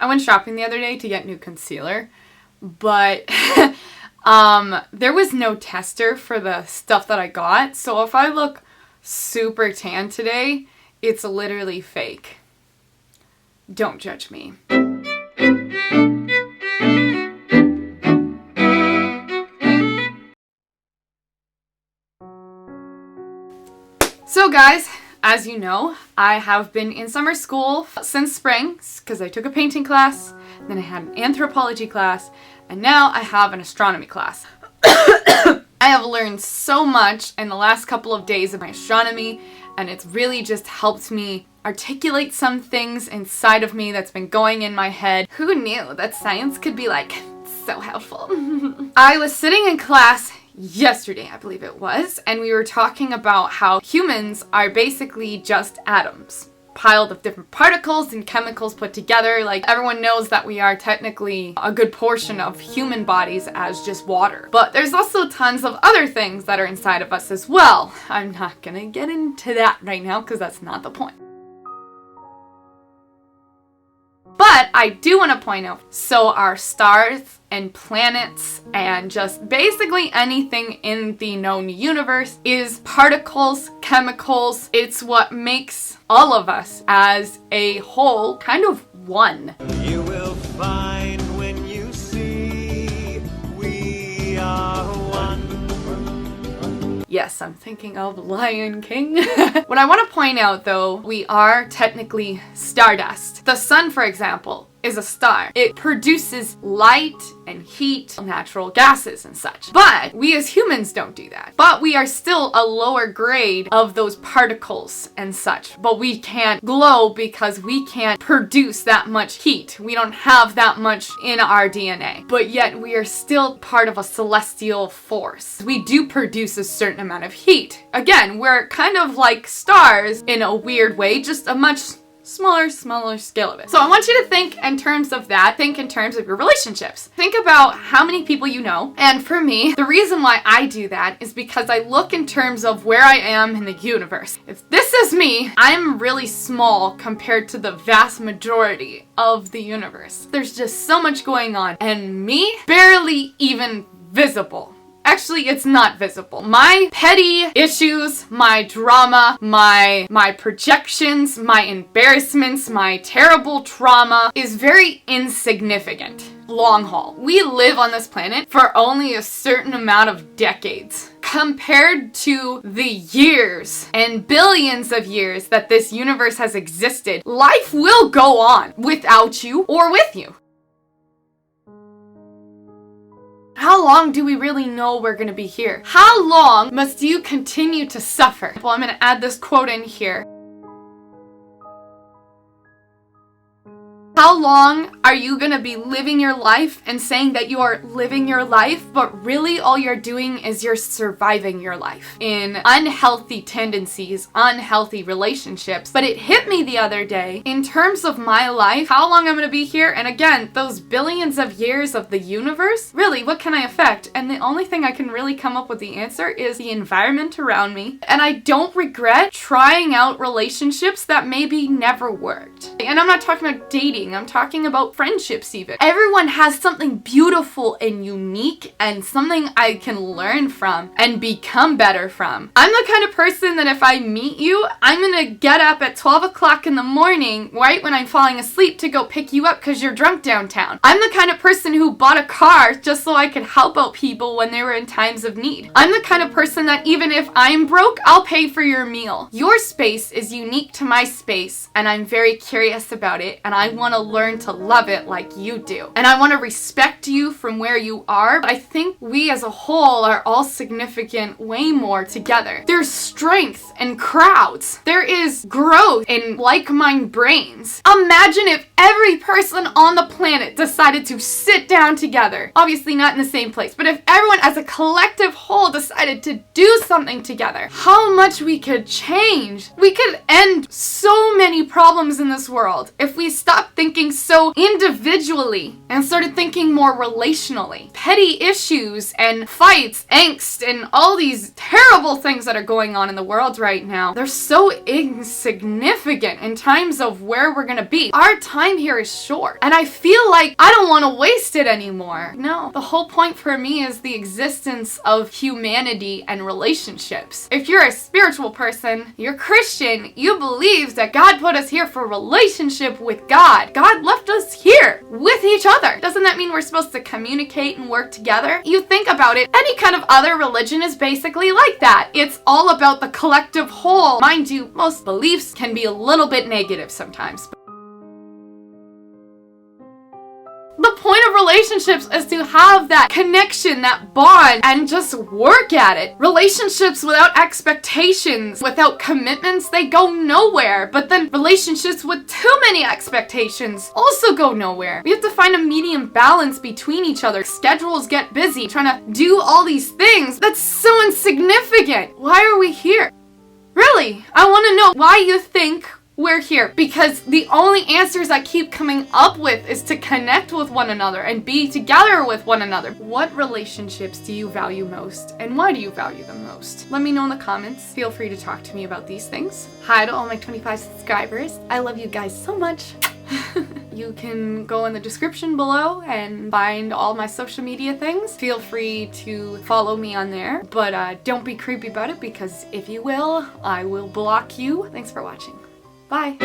I went shopping the other day to get new concealer, but there was no tester for the stuff that I got. So if I look super tan today, it's literally fake. Don't judge me. So guys, as you know, I have been in summer school since spring because I took a painting class, then I had an anthropology class, and now I have an astronomy class. I have learned so much in the last couple of days of my astronomy, and it's really just helped me articulate some things inside of me that's been going in my head. Who knew that science could be like so helpful? I was sitting in class yesterday, I believe it was, and we were talking about how humans are basically just atoms piled of different particles and chemicals put together. Like, everyone knows that we are technically a good portion of human bodies as just water, but there's also tons of other things that are inside of us as well. I'm not gonna get into that right now because that's not the point. But I do want to point out, so our stars and planets and just basically anything in the known universe is particles, chemicals. It's what makes all of us as a whole kind of one. You will find when you see we are one. Yes, I'm thinking of Lion King. What I want to point out though, we are technically stardust. The sun, for example, is a star. It produces light and heat, natural gases and such. But we as humans don't do that. But we are still a lower grade of those particles and such. But we can't glow because we can't produce that much heat. We don't have that much in our DNA. But yet we are still part of a celestial force. We do produce a certain amount of heat. Again, we're kind of like stars in a weird way, just a much smaller scale of it. So I want you to think in terms of that. Think in terms of your relationships. Think about how many people you know. And for me, the reason why I do that is because I look in terms of where I am in the universe. If this is me, I'm really small compared to the vast majority of the universe. There's just so much going on, and me, barely even visible. Actually, it's not visible. My petty issues, my drama, my projections, my embarrassments, my terrible trauma is very insignificant. Long haul. We live on this planet for only a certain amount of decades. Compared to the years and billions of years that this universe has existed, life will go on without you or with you. How long do we really know we're going to be here? How long must you continue to suffer? Well, I'm going to add this quote in here. How long are you going to be living your life and saying that you are living your life, but really all you're doing is you're surviving your life in unhealthy tendencies, unhealthy relationships? But it hit me the other day, in terms of my life, how long I'm going to be here, and again, those billions of years of the universe, really, what can I affect? And the only thing I can really come up with the answer is the environment around me. And I don't regret trying out relationships that maybe never worked. And I'm not talking about dating. I'm talking about friendships even. Everyone has something beautiful and unique and something I can learn from and become better from. I'm the kind of person that if I meet you, I'm gonna get up at 12 o'clock in the morning, right when I'm falling asleep, to go pick you up because you're drunk downtown. I'm the kind of person who bought a car just so I could help out people when they were in times of need. I'm the kind of person that even if I'm broke, I'll pay for your meal. Your space is unique to my space, and I'm very curious about it, and I want to learn to love it like you do. And I want to respect you from where you are. But I think we as a whole are all significant way more together. There's strength in crowds. There is growth in like-minded brains. Imagine if every person on the planet decided to sit down together. Obviously not in the same place, but if everyone as a collective whole decided to do something together, how much we could change. We could end so many problems in this world if we stopped thinking thinking so individually and started thinking more relationally. Petty issues and fights, angst, and all these terrible things that are going on in the world right now, they're so insignificant in times of where we're gonna be. Our time here is short, and I feel like I don't want to waste it anymore. No, the whole point for me is the existence of humanity and relationships. If you're a spiritual person, you're Christian, you believe that God put us here for relationship with God. God left us here with each other. Doesn't that mean we're supposed to communicate and work together? You think about it, any kind of other religion is basically like that. It's all about the collective whole. Mind you, most beliefs can be a little bit negative sometimes. The point of relationships is to have that connection, that bond, and just work at it. Relationships without expectations, without commitments, they go nowhere. But then relationships with too many expectations also go nowhere. We have to find a medium balance between each other. Schedules get busy trying to do all these things. That's so insignificant. Why are we here? Really, I want to know why you think we're here, because the only answers I keep coming up with is to connect with one another and be together with one another. What relationships do you value most, and why do you value them most? Let me know in the comments. Feel free to talk to me about these things. Hi to all my 25 subscribers. I love you guys so much. You can go in the description below and find all my social media things. Feel free to follow me on there, but don't be creepy about it, because if you will, I will block you. Thanks for watching. Bye.